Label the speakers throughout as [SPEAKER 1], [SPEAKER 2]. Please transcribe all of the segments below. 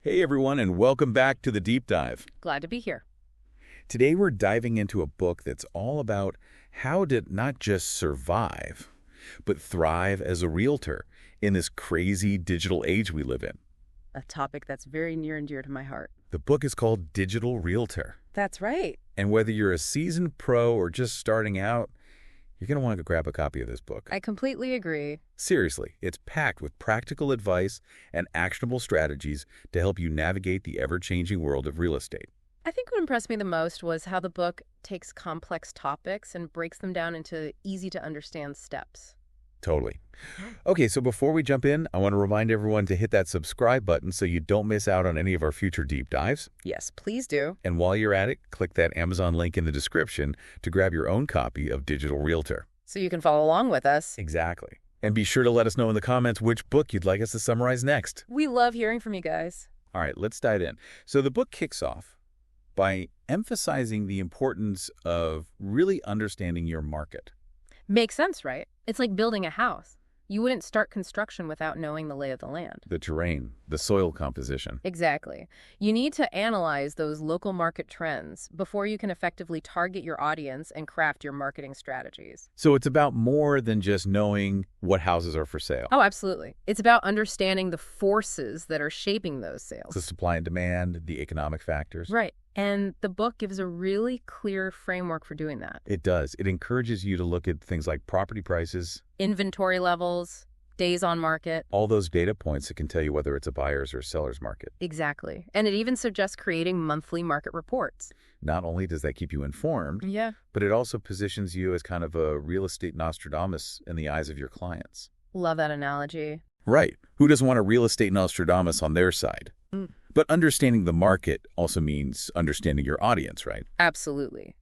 [SPEAKER 1] Hey everyone, and welcome back to the Deep Dive.
[SPEAKER 2] Glad to be here.
[SPEAKER 1] Today we're diving into a book that's all about how to not just survive, but thrive as a realtor in this crazy digital age we live in.
[SPEAKER 2] A topic that's very near and dear to my heart.
[SPEAKER 1] The book is called Digital Realtor.
[SPEAKER 2] That's right.
[SPEAKER 1] And whether you're a seasoned pro or just starting out, you're going to want to grab a copy of this book.
[SPEAKER 2] I completely agree.
[SPEAKER 1] Seriously, it's packed with practical advice and actionable strategies to help you navigate the ever-changing world of real estate.
[SPEAKER 2] I think what impressed me the most was how the book takes complex topics and breaks them down into easy-to-understand steps.
[SPEAKER 1] Totally. Okay, so before we jump in, I want to remind everyone to hit that subscribe button so you don't miss out on any of our future deep dives.
[SPEAKER 2] Yes, please do.
[SPEAKER 1] And while you're at it, click that Amazon link in the description to grab your own copy of Digital Realtor.
[SPEAKER 2] So you can follow along with us.
[SPEAKER 1] Exactly. And be sure to let us know in the comments which book you'd like us to summarize next.
[SPEAKER 2] We love hearing from you guys.
[SPEAKER 1] All right, let's dive in. So the book kicks off by emphasizing the importance of really understanding your market.
[SPEAKER 2] Makes sense, right? It's like building a house. You wouldn't start construction without knowing the lay of the land.
[SPEAKER 1] The terrain, the soil composition.
[SPEAKER 2] Exactly. You need to analyze those local market trends before you can effectively target your audience and craft your marketing strategies.
[SPEAKER 1] So it's about more than just knowing what houses are for sale.
[SPEAKER 2] Oh, absolutely. It's about understanding the forces that are shaping those sales.
[SPEAKER 1] The supply and demand, the economic factors.
[SPEAKER 2] Right. And the book gives a really clear framework for doing that.
[SPEAKER 1] It does. It encourages you to look at things like property prices,
[SPEAKER 2] Inventory levels, days on market.
[SPEAKER 1] all those data points that can tell you whether it's a buyer's or seller's market.
[SPEAKER 2] Exactly. And it even suggests creating monthly market reports.
[SPEAKER 1] Not only does that keep you informed,
[SPEAKER 2] Yeah.
[SPEAKER 1] but it also positions you as kind of a real estate Nostradamus in the eyes of your clients.
[SPEAKER 2] Love that analogy.
[SPEAKER 1] Right. Who doesn't want a real estate Nostradamus on their side?
[SPEAKER 2] Mm.
[SPEAKER 1] But understanding the market also means understanding your audience, right?
[SPEAKER 2] Absolutely.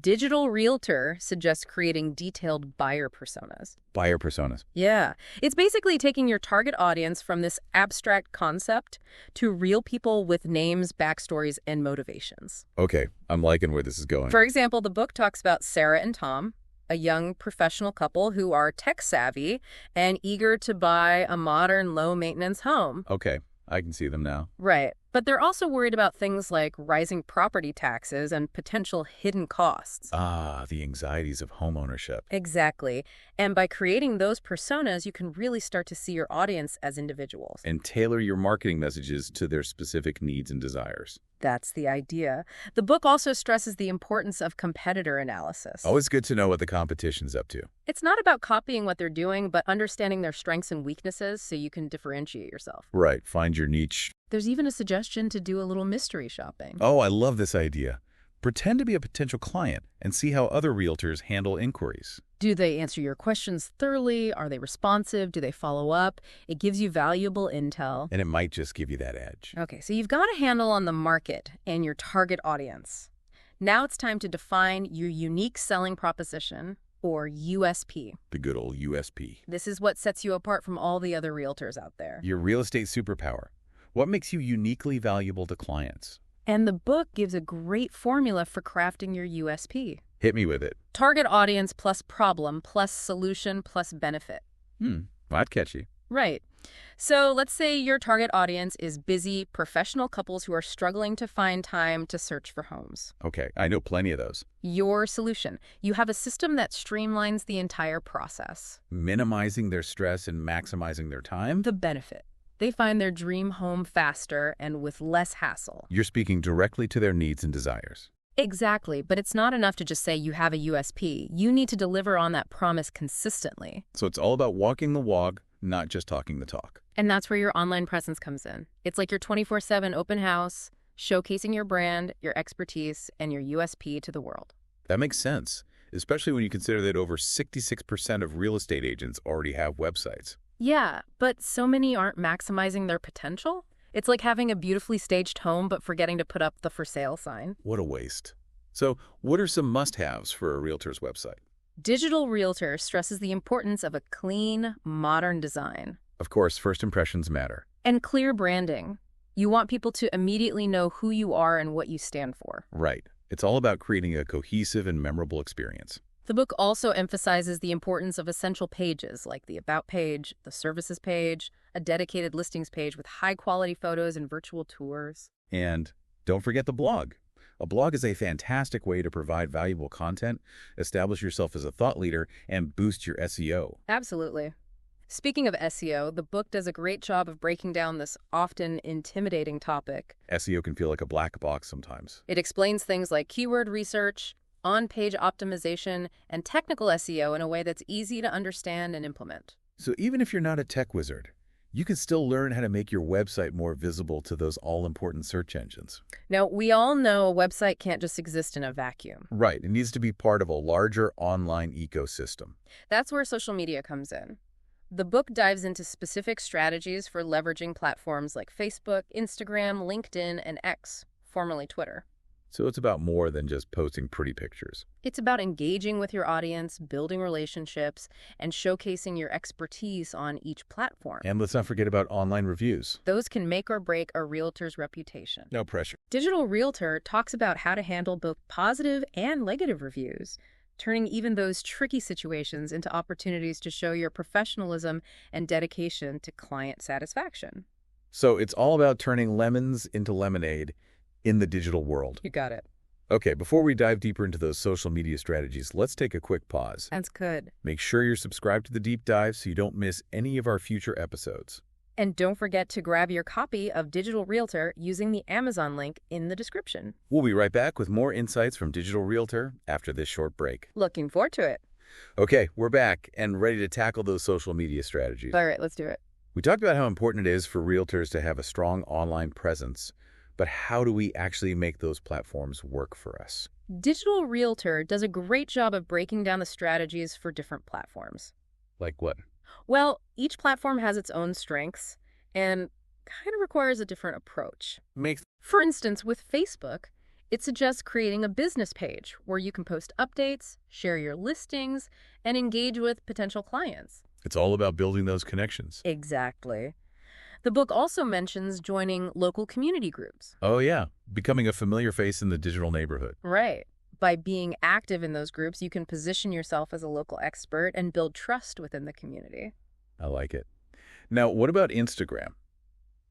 [SPEAKER 2] Digital Realtor suggests creating detailed buyer personas.
[SPEAKER 1] Buyer personas.
[SPEAKER 2] Yeah. It's basically taking your target audience from this abstract concept to real people with names, backstories, and motivations.
[SPEAKER 1] Okay, I'm liking where this is going.
[SPEAKER 2] For example, the book talks about Sarah and Tom, a young professional couple who are tech-savvy and eager to buy a modern, low-maintenance home.
[SPEAKER 1] Okay, I can see them now.
[SPEAKER 2] Right. But they're also worried about things like rising property taxes and potential hidden costs.
[SPEAKER 1] Ah, the anxieties of homeownership.
[SPEAKER 2] Exactly. And by creating those personas, you can really start to see your audience as individuals.
[SPEAKER 1] And tailor your marketing messages to their specific needs and desires.
[SPEAKER 2] That's the idea. The book also stresses the importance of competitor analysis.
[SPEAKER 1] Always good to know what the competition's up to.
[SPEAKER 2] It's not about copying what they're doing, but understanding their strengths and weaknesses so you can differentiate yourself.
[SPEAKER 1] Right, find your niche.
[SPEAKER 2] There's even a suggestion to do a little mystery shopping.
[SPEAKER 1] Oh, I love this idea. Pretend to be a potential client and see how other realtors handle inquiries.
[SPEAKER 2] Do they answer your questions thoroughly? Are they responsive? Do they follow up? It gives you valuable intel.
[SPEAKER 1] And it might just give you that edge.
[SPEAKER 2] Okay, so you've got a handle on the market and your target audience. Now it's time to define your unique selling proposition, or USP.
[SPEAKER 1] The good old USP.
[SPEAKER 2] This is what sets you apart from all the other realtors out there.
[SPEAKER 1] Your real estate superpower. What makes you uniquely valuable to clients?
[SPEAKER 2] And the book gives a great formula for crafting your USP.
[SPEAKER 1] Hit me with it.
[SPEAKER 2] Target audience plus problem plus solution plus benefit.
[SPEAKER 1] That's catchy.
[SPEAKER 2] Right. So let's say your target audience is busy professional couples who are struggling to find time to search for homes.
[SPEAKER 1] Okay, I know plenty of those.
[SPEAKER 2] Your solution. You have a system that streamlines the entire process.
[SPEAKER 1] Minimizing their stress and maximizing their time?
[SPEAKER 2] The benefit. They find their dream home faster and with less hassle.
[SPEAKER 1] You're speaking directly to their needs and desires.
[SPEAKER 2] Exactly, but it's not enough to just say you have a USP. You need to deliver on that promise consistently.
[SPEAKER 1] So it's all about walking the walk, not just talking the talk.
[SPEAKER 2] And that's where your online presence comes in. It's like your 24/7 open house, showcasing your brand, your expertise, and your USP to the world.
[SPEAKER 1] That makes sense, especially when you consider that over 66% of real estate agents already have websites.
[SPEAKER 2] Yeah, but so many aren't maximizing their potential. It's like having a beautifully staged home but forgetting to put up the for sale sign.
[SPEAKER 1] What a waste. So what are some must-haves for a realtor's website?
[SPEAKER 2] Digital Realtor stresses the importance of a clean, modern design.
[SPEAKER 1] Of course, first impressions matter.
[SPEAKER 2] And clear branding. You want people to immediately know who you are and what you stand for.
[SPEAKER 1] Right. It's all about creating a cohesive and memorable experience.
[SPEAKER 2] The book also emphasizes the importance of essential pages like the About page, the Services page, a dedicated listings page with high-quality photos and virtual tours.
[SPEAKER 1] And don't forget the blog. A blog is a fantastic way to provide valuable content, establish yourself as a thought leader, and boost your SEO.
[SPEAKER 2] Absolutely. Speaking of SEO, the book does a great job of breaking down this often intimidating topic.
[SPEAKER 1] SEO can feel like a black box sometimes.
[SPEAKER 2] It explains things like keyword research, on-page optimization, and technical SEO in a way that's easy to understand and implement.
[SPEAKER 1] So even if you're not a tech wizard, you can still learn how to make your website more visible to those all-important search engines.
[SPEAKER 2] Now, we all know a website can't just exist in a vacuum.
[SPEAKER 1] Right. It needs to be part of a larger online ecosystem.
[SPEAKER 2] That's where social media comes in. The book dives into specific strategies for leveraging platforms like Facebook, Instagram, LinkedIn, and X, formerly Twitter.
[SPEAKER 1] So it's about more than just posting pretty pictures.
[SPEAKER 2] It's about engaging with your audience, building relationships, and showcasing your expertise on each platform.
[SPEAKER 1] And let's not forget about online reviews.
[SPEAKER 2] Those can make or break a realtor's reputation.
[SPEAKER 1] No pressure.
[SPEAKER 2] Digital Realtor talks about how to handle both positive and negative reviews, turning even those tricky situations into opportunities to show your professionalism and dedication to client satisfaction.
[SPEAKER 1] So it's all about turning lemons into lemonade in the digital world.
[SPEAKER 2] You got it.
[SPEAKER 1] Okay, before we dive deeper into those social media strategies, let's take a quick pause.
[SPEAKER 2] That's good.
[SPEAKER 1] Make sure you're subscribed to the Deep Dive so you don't miss any of our future episodes.
[SPEAKER 2] And don't forget to grab your copy of Digital Realtor using the Amazon link in the description.
[SPEAKER 1] We'll be right back with more insights from Digital Realtor after this short break.
[SPEAKER 2] Looking forward to it.
[SPEAKER 1] Okay, we're back and ready to tackle those social media strategies.
[SPEAKER 2] All right, let's do it.
[SPEAKER 1] We talked about how important it is for realtors to have a strong online presence, but how do we actually make those platforms work for us?
[SPEAKER 2] Digital Realtor does a great job of breaking down the strategies for different platforms.
[SPEAKER 1] Like what?
[SPEAKER 2] Well, each platform has its own strengths and kind of requires a different approach. For instance, with Facebook, it suggests creating a business page where you can post updates, share your listings, and engage with potential clients.
[SPEAKER 1] It's all about building those connections.
[SPEAKER 2] Exactly. The book also mentions joining local community groups.
[SPEAKER 1] Oh yeah, becoming a familiar face in the digital neighborhood.
[SPEAKER 2] Right. By being active in those groups, you can position yourself as a local expert and build trust within the community.
[SPEAKER 1] I like it. Now, what about Instagram?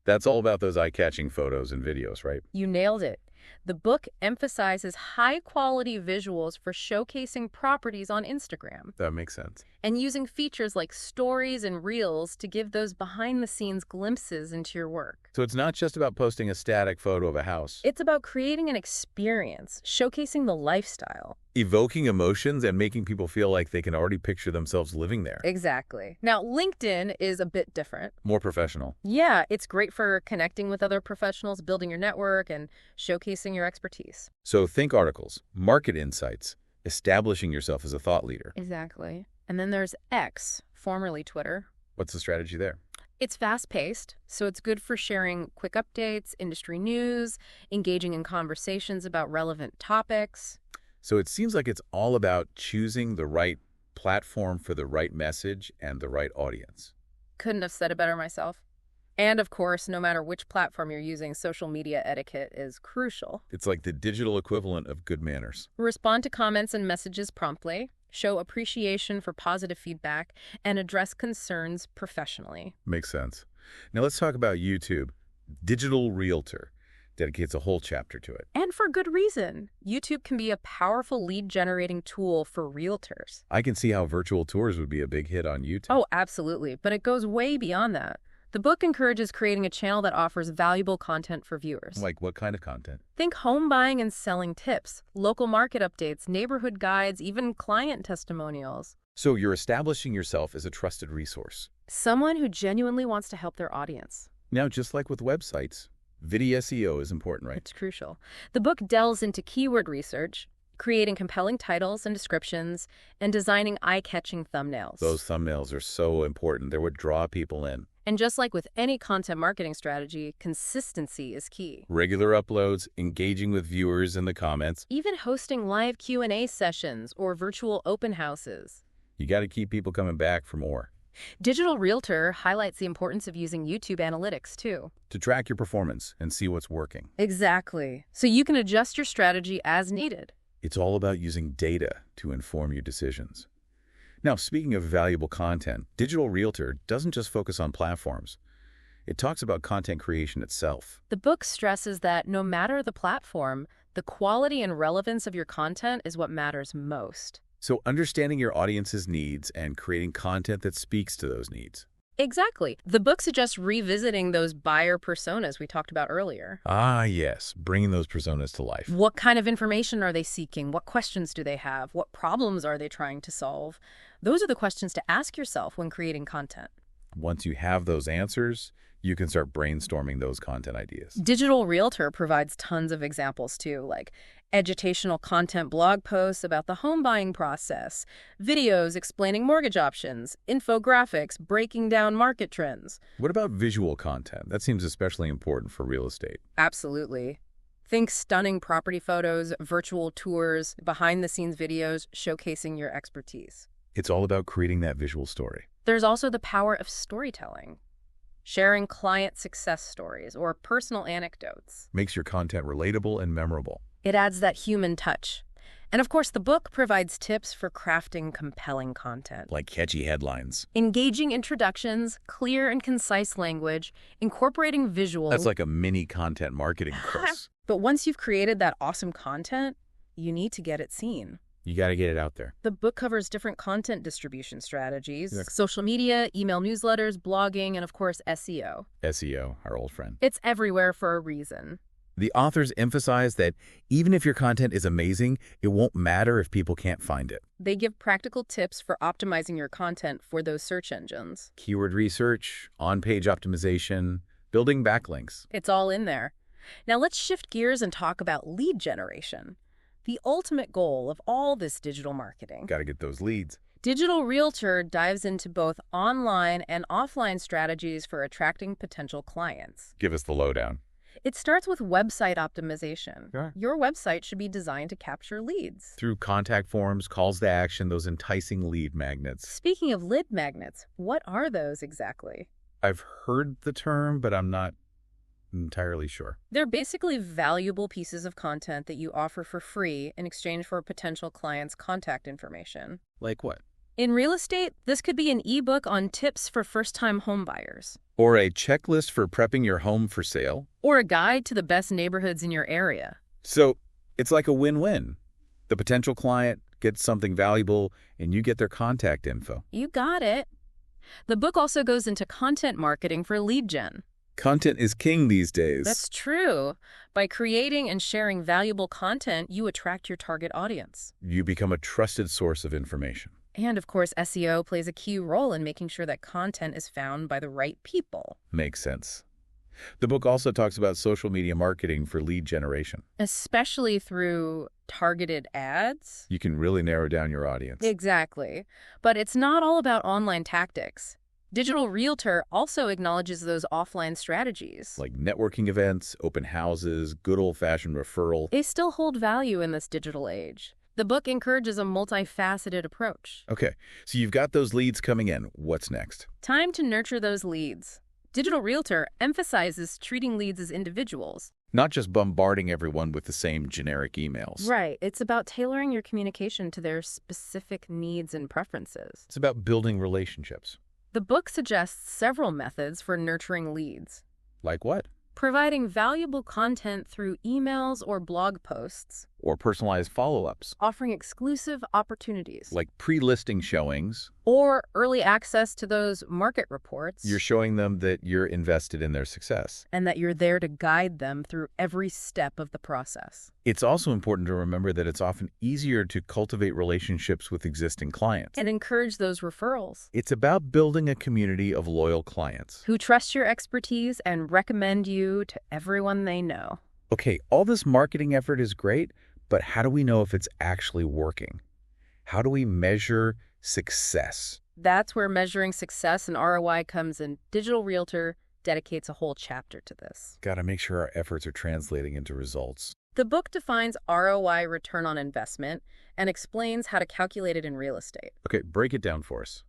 [SPEAKER 1] That's all about those eye-catching photos and videos, right?
[SPEAKER 2] You nailed it. The book emphasizes high-quality visuals for showcasing properties on Instagram
[SPEAKER 1] That makes sense.
[SPEAKER 2] and using features like stories and reels to give those behind-the-scenes glimpses into your work.
[SPEAKER 1] So it's not just about posting a static photo of a house.
[SPEAKER 2] It's about creating an experience, showcasing the lifestyle.
[SPEAKER 1] Evoking emotions and making people feel like they can already picture themselves living there.
[SPEAKER 2] Exactly. Now, LinkedIn is a bit different.
[SPEAKER 1] More professional.
[SPEAKER 2] Yeah, it's great for connecting with other professionals, building your network, and showcasing your expertise.
[SPEAKER 1] So think articles, market insights, establishing yourself as a thought leader.
[SPEAKER 2] Exactly. And then there's X, formerly Twitter.
[SPEAKER 1] What's the strategy there?
[SPEAKER 2] It's fast-paced, so it's good for sharing quick updates, industry news, engaging in conversations about relevant topics.
[SPEAKER 1] So it seems like it's all about choosing the right platform for the right message and the right audience.
[SPEAKER 2] Couldn't have said it better myself. And of course, no matter which platform you're using, social media etiquette is crucial.
[SPEAKER 1] It's like the digital equivalent of good manners.
[SPEAKER 2] Respond to comments and messages promptly, show appreciation for positive feedback, and address concerns professionally.
[SPEAKER 1] Makes sense. Now let's talk about YouTube. Digital Realtor dedicates a whole chapter to it.
[SPEAKER 2] And for good reason. YouTube can be a powerful lead-generating tool for realtors.
[SPEAKER 1] I can see how virtual tours would be a big hit on YouTube.
[SPEAKER 2] Oh, absolutely. But it goes way beyond that. The book encourages creating a channel that offers valuable content for viewers.
[SPEAKER 1] Like what kind of content?
[SPEAKER 2] Think home buying and selling tips, local market updates, neighborhood guides, even client testimonials.
[SPEAKER 1] So you're establishing yourself as a trusted resource.
[SPEAKER 2] Someone who genuinely wants to help their audience.
[SPEAKER 1] Now, just like with websites, video SEO is important, right?
[SPEAKER 2] It's crucial. The book delves into keyword research, creating compelling titles and descriptions, and designing eye-catching thumbnails.
[SPEAKER 1] Those thumbnails are so important. They're what draw people in.
[SPEAKER 2] And just like with any content marketing strategy, consistency is key.
[SPEAKER 1] Regular uploads, engaging with viewers in the comments.
[SPEAKER 2] Even hosting live Q&A sessions or virtual open houses.
[SPEAKER 1] You got to keep people coming back for more.
[SPEAKER 2] Digital Realtor highlights the importance of using YouTube analytics, too.
[SPEAKER 1] To track your performance and see what's working.
[SPEAKER 2] Exactly. So you can adjust your strategy as needed.
[SPEAKER 1] It's all about using data to inform your decisions. Now, speaking of valuable content, Digital Realtor doesn't just focus on platforms. It talks about content creation itself.
[SPEAKER 2] The book stresses that no matter the platform, the quality and relevance of your content is what matters most.
[SPEAKER 1] So understanding your audience's needs and creating content that speaks to those needs.
[SPEAKER 2] Exactly. The book suggests revisiting those buyer personas we talked about earlier.
[SPEAKER 1] Ah, yes, bringing those personas to life.
[SPEAKER 2] What kind of information are they seeking? What questions do they have? What problems are they trying to solve? Those are the questions to ask yourself when creating content.
[SPEAKER 1] Once you have those answers, you can start brainstorming those content ideas.
[SPEAKER 2] Digital Realtor provides tons of examples too, like educational content blog posts about the home buying process, videos explaining mortgage options, infographics breaking down market trends.
[SPEAKER 1] What about visual content? That seems especially important for real estate.
[SPEAKER 2] Absolutely. Think stunning property photos, virtual tours, behind-the-scenes videos showcasing your expertise.
[SPEAKER 1] It's all about creating that visual story.
[SPEAKER 2] There's also the power of storytelling. Sharing client success stories or personal anecdotes.
[SPEAKER 1] Makes your content relatable and memorable.
[SPEAKER 2] It adds that human touch. And of course, the book provides tips for crafting compelling content.
[SPEAKER 1] Like catchy headlines.
[SPEAKER 2] Engaging introductions, clear and concise language, incorporating visuals.
[SPEAKER 1] That's like a mini content marketing course.
[SPEAKER 2] But once you've created that awesome content, you need to get it seen.
[SPEAKER 1] You got to get it out there.
[SPEAKER 2] The book covers different content distribution strategies,
[SPEAKER 1] Yeah.
[SPEAKER 2] social media, email newsletters, blogging, and of course, SEO.
[SPEAKER 1] SEO, our old friend.
[SPEAKER 2] It's everywhere for a reason.
[SPEAKER 1] The authors emphasize that even if your content is amazing, it won't matter if people can't find it.
[SPEAKER 2] They give practical tips for optimizing your content for those search engines.
[SPEAKER 1] Keyword research, on-page optimization, building backlinks.
[SPEAKER 2] It's all in there. Now let's shift gears and talk about lead generation, the ultimate goal of all this digital marketing.
[SPEAKER 1] Got to get those leads.
[SPEAKER 2] Digital Realtor dives into both online and offline strategies for attracting potential clients.
[SPEAKER 1] Give us the lowdown.
[SPEAKER 2] It starts with website optimization.
[SPEAKER 1] Sure.
[SPEAKER 2] Your website should be designed to capture leads.
[SPEAKER 1] Through contact forms, calls to action, those enticing lead magnets.
[SPEAKER 2] Speaking of lead magnets, what are those exactly?
[SPEAKER 1] I've heard the term, but I'm not entirely sure.
[SPEAKER 2] They're basically valuable pieces of content that you offer for free in exchange for a potential client's contact information.
[SPEAKER 1] Like what?
[SPEAKER 2] In real estate, this could be an ebook on tips for first-time homebuyers,
[SPEAKER 1] Or a checklist for prepping your home for sale.
[SPEAKER 2] or a guide to the best neighborhoods in your area.
[SPEAKER 1] So it's like a win-win. The potential client gets something valuable, and you get their contact info.
[SPEAKER 2] You got it. The book also goes into content marketing for lead gen.
[SPEAKER 1] Content is king these days.
[SPEAKER 2] That's true. By creating and sharing valuable content, you attract your target audience.
[SPEAKER 1] You become a trusted source of information.
[SPEAKER 2] And of course, SEO plays a key role in making sure that content is found by the right people,
[SPEAKER 1] Makes sense. The book also talks about social media marketing for lead generation.
[SPEAKER 2] especially through targeted ads.
[SPEAKER 1] You can really narrow down your audience.
[SPEAKER 2] Exactly. But it's not all about online tactics. Digital Realtor also acknowledges those offline strategies.
[SPEAKER 1] Like networking events, open houses, good old-fashioned referral.
[SPEAKER 2] They still hold value in this digital age. The book encourages a multifaceted approach.
[SPEAKER 1] Okay, so you've got those leads coming in. What's next?
[SPEAKER 2] Time to nurture those leads. Digital Realtor emphasizes treating leads as individuals.
[SPEAKER 1] Not just bombarding everyone with the same generic emails.
[SPEAKER 2] Right. It's about tailoring your communication to their specific needs and preferences.
[SPEAKER 1] It's about building relationships.
[SPEAKER 2] The book suggests several methods for nurturing leads.
[SPEAKER 1] Like what?
[SPEAKER 2] Providing valuable content through emails or blog posts.
[SPEAKER 1] Or personalized follow-ups.
[SPEAKER 2] Offering exclusive opportunities.
[SPEAKER 1] Like pre-listing showings.
[SPEAKER 2] Or early access to those market reports.
[SPEAKER 1] You're showing them that you're invested in their success.
[SPEAKER 2] And that you're there to guide them through every step of the process.
[SPEAKER 1] It's also important to remember that it's often easier to cultivate relationships with existing clients.
[SPEAKER 2] And encourage those referrals.
[SPEAKER 1] It's about building a community of loyal clients.
[SPEAKER 2] Who trust your expertise and recommend you to everyone they know.
[SPEAKER 1] Okay, all this marketing effort is great, but how do we know if it's actually working? How do we measure success?
[SPEAKER 2] That's where measuring success and ROI comes in. Digital Realtor dedicates a whole chapter to this.
[SPEAKER 1] Got to make sure our efforts are translating into results.
[SPEAKER 2] The book defines ROI, return on investment, and explains how to calculate it in real estate.
[SPEAKER 1] Okay, break it down for us.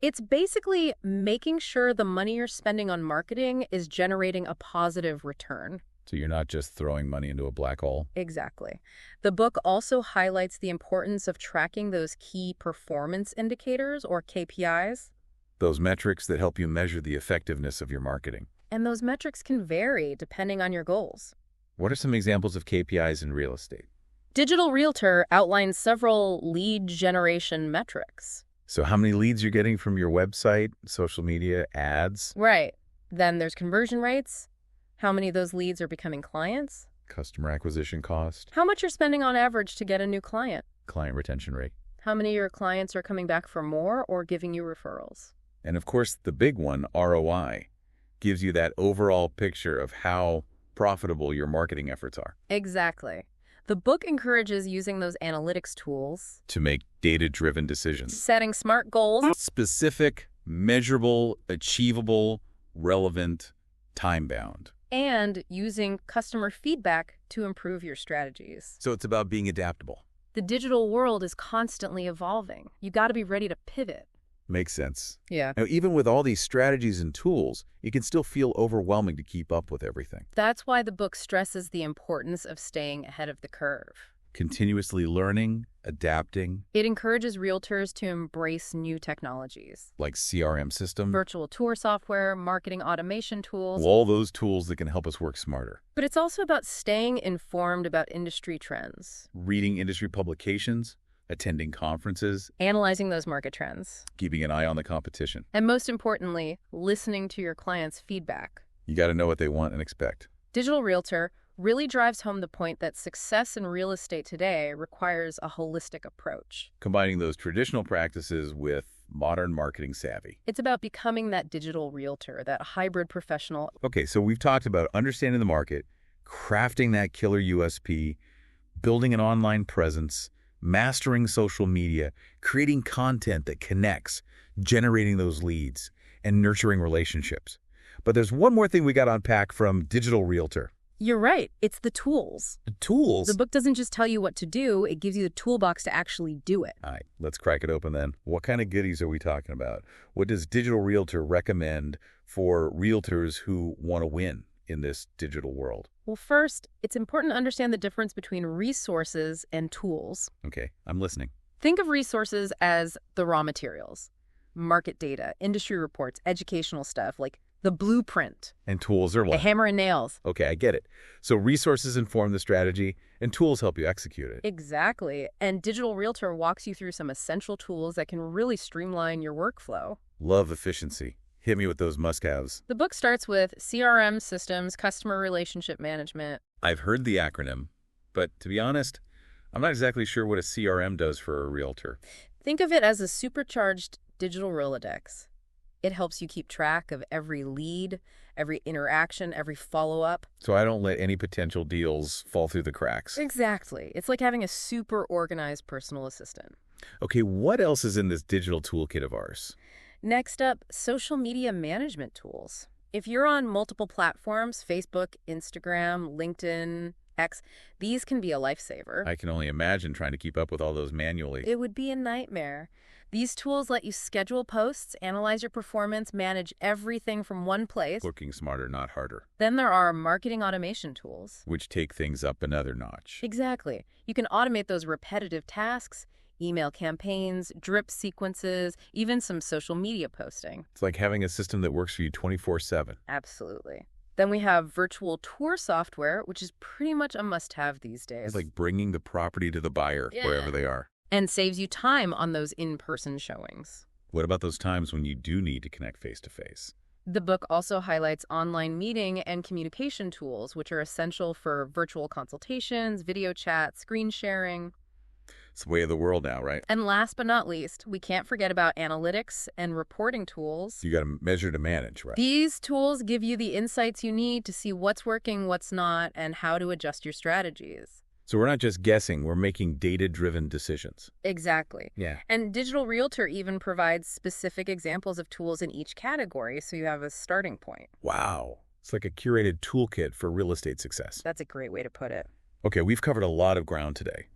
[SPEAKER 2] It's basically making sure the money you're spending on marketing is generating a positive return.
[SPEAKER 1] So you're not just throwing money into a black hole?
[SPEAKER 2] Exactly. The book also highlights the importance of tracking those key performance indicators, or KPIs.
[SPEAKER 1] Those metrics that help you measure the effectiveness of your marketing.
[SPEAKER 2] And those metrics can vary depending on your goals.
[SPEAKER 1] What are some examples of KPIs in real estate?
[SPEAKER 2] Digital Realtor outlines several lead generation metrics.
[SPEAKER 1] So how many leads you're getting from your website, social media, ads,
[SPEAKER 2] Right. Then there's conversion rates. How many of those leads are becoming clients?
[SPEAKER 1] customer acquisition cost,
[SPEAKER 2] How much you're spending on average to get a new client?
[SPEAKER 1] client retention rate.
[SPEAKER 2] How many of your clients are coming back for more or giving you referrals?
[SPEAKER 1] And of course, the big one, ROI, gives you that overall picture of how profitable your marketing efforts are
[SPEAKER 2] Exactly. The book encourages using those analytics tools,
[SPEAKER 1] to make data-driven decisions.
[SPEAKER 2] setting smart goals,
[SPEAKER 1] Specific, measurable, achievable, relevant, time-bound.
[SPEAKER 2] and using customer feedback to improve your strategies.
[SPEAKER 1] So it's about being adaptable.
[SPEAKER 2] The digital world is constantly evolving. You got to be ready to pivot.
[SPEAKER 1] Makes sense.
[SPEAKER 2] Yeah.
[SPEAKER 1] Now, even with all these strategies and tools, it can still feel overwhelming to keep up with everything.
[SPEAKER 2] That's why the book stresses the importance of staying ahead of the curve.
[SPEAKER 1] Continuously learning, adapting,
[SPEAKER 2] It encourages realtors to embrace new technologies,
[SPEAKER 1] like CRM system,
[SPEAKER 2] virtual tour software, marketing automation tools.
[SPEAKER 1] all those tools that can help us work smarter.
[SPEAKER 2] But it's also about staying informed about industry trends,
[SPEAKER 1] Reading industry publications, attending conferences,
[SPEAKER 2] analyzing those market trends,
[SPEAKER 1] keeping an eye on the competition.
[SPEAKER 2] and most importantly, listening to your clients' feedback.
[SPEAKER 1] You got to know what they want and expect.
[SPEAKER 2] Digital Realtor really drives home the point that success in real estate today requires a holistic approach.
[SPEAKER 1] Combining those traditional practices with modern marketing savvy.
[SPEAKER 2] It's about becoming that digital realtor, that hybrid professional.
[SPEAKER 1] Okay, so we've talked about understanding the market, crafting that killer USP, building an online presence, mastering social media, creating content that connects, generating those leads, and nurturing relationships. But there's one more thing we got to unpack from Digital Realtor.
[SPEAKER 2] You're right. It's the tools.
[SPEAKER 1] The tools.
[SPEAKER 2] The book doesn't just tell you what to do, it gives you the toolbox to actually do it.
[SPEAKER 1] All right, let's crack it open then. What kind of goodies are we talking about? What does Digital Realtor recommend for realtors who want to win in this digital world?
[SPEAKER 2] Well, first, it's important to understand the difference between resources and tools.
[SPEAKER 1] Okay, I'm listening.
[SPEAKER 2] Think of resources as the raw materials, market data, industry reports, educational stuff like the blueprint,
[SPEAKER 1] And tools are
[SPEAKER 2] the
[SPEAKER 1] what?
[SPEAKER 2] hammer and nails.
[SPEAKER 1] Okay, I get it. So resources inform the strategy, and tools help you execute it.
[SPEAKER 2] Exactly. And Digital Realtor walks you through some essential tools that can really streamline your workflow.
[SPEAKER 1] Love efficiency. Hit me with those must-haves.
[SPEAKER 2] The book starts with CRM systems, customer relationship management.
[SPEAKER 1] I've heard the acronym, but to be honest, I'm not exactly sure what a CRM does for a realtor.
[SPEAKER 2] Think of it as a supercharged digital Rolodex. It helps you keep track of every lead, every interaction, every follow-up.
[SPEAKER 1] So I don't let any potential deals fall through the cracks.
[SPEAKER 2] Exactly. It's like having a super organized personal assistant.
[SPEAKER 1] Okay, what else is in this digital toolkit of ours?
[SPEAKER 2] Next up, social media management tools. If you're on multiple platforms, Facebook, Instagram, LinkedIn, X, these can be a lifesaver.
[SPEAKER 1] I can only imagine trying to keep up with all those manually.
[SPEAKER 2] It would be a nightmare. These tools let you schedule posts, analyze your performance, manage everything from one place.
[SPEAKER 1] Working smarter, not harder,
[SPEAKER 2] Then there are marketing automation tools.
[SPEAKER 1] which take things up another notch.
[SPEAKER 2] Exactly. You can automate those repetitive tasks, email campaigns, drip sequences, even some social media posting.
[SPEAKER 1] It's like having a system that works for you 24/7.
[SPEAKER 2] Absolutely. Then we have virtual tour software, which is pretty much a must-have these days.
[SPEAKER 1] It's like bringing the property to the buyer wherever they are.
[SPEAKER 2] And saves you time on those in-person showings.
[SPEAKER 1] What about those times when you do need to connect face-to-face?
[SPEAKER 2] The book also highlights online meeting and communication tools, which are essential for virtual consultations, video chat, screen sharing.
[SPEAKER 1] It's the way of the world now, right?
[SPEAKER 2] And last but not least, we can't forget about analytics and reporting tools.
[SPEAKER 1] You got to measure to manage, right?
[SPEAKER 2] These tools give you the insights you need to see what's working, what's not, and how to adjust your strategies.
[SPEAKER 1] So we're not just guessing, we're making data-driven decisions.
[SPEAKER 2] Exactly.
[SPEAKER 1] Yeah.
[SPEAKER 2] And Digital Realtor even provides specific examples of tools in each category, so you have a starting point.
[SPEAKER 1] Wow. It's like a curated toolkit for real estate success.
[SPEAKER 2] That's a great way to put it.
[SPEAKER 1] Okay, we've covered a lot of ground today.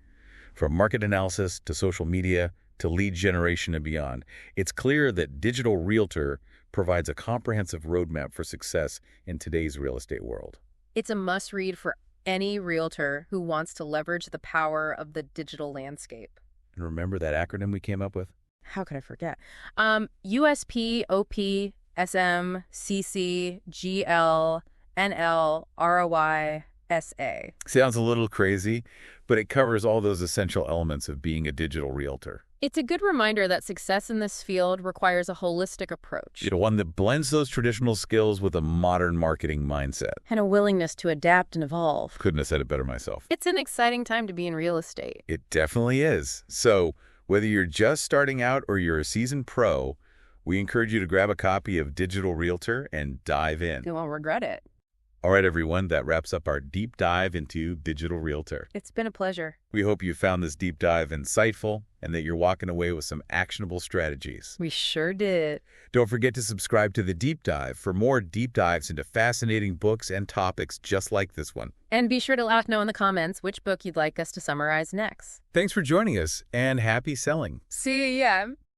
[SPEAKER 1] From market analysis to social media to lead generation and beyond. It's clear that Digital Realtor provides a comprehensive roadmap for success in today's real estate world.
[SPEAKER 2] It's a must-read for any realtor who wants to leverage the power of the digital landscape.
[SPEAKER 1] And remember that acronym we came up with?
[SPEAKER 2] How could I forget? USP, OP, SMCCGLNLROYSA.
[SPEAKER 1] Sounds a little crazy, but it covers all those essential elements of being a digital realtor.
[SPEAKER 2] It's a good reminder that success in this field requires a holistic approach
[SPEAKER 1] One that blends those traditional skills with a modern marketing mindset.
[SPEAKER 2] and a willingness to adapt and evolve.
[SPEAKER 1] Couldn't have said it better myself.
[SPEAKER 2] It's an exciting time to be in real estate.
[SPEAKER 1] It definitely is. So, whether you're just starting out or you're a seasoned pro, we encourage you to grab a copy of Digital Realtor and dive in.
[SPEAKER 2] You won't regret it.
[SPEAKER 1] All right, everyone, that wraps up our deep dive into Digital Realtor.
[SPEAKER 2] It's been a pleasure.
[SPEAKER 1] We hope you found this deep dive insightful and that you're walking away with some actionable strategies.
[SPEAKER 2] We sure did.
[SPEAKER 1] Don't forget to subscribe to The Deep Dive for more deep dives into fascinating books and topics just like this one.
[SPEAKER 2] And be sure to let us know in the comments which book you'd like us to summarize next.
[SPEAKER 1] Thanks for joining us, and happy selling.
[SPEAKER 2] See ya.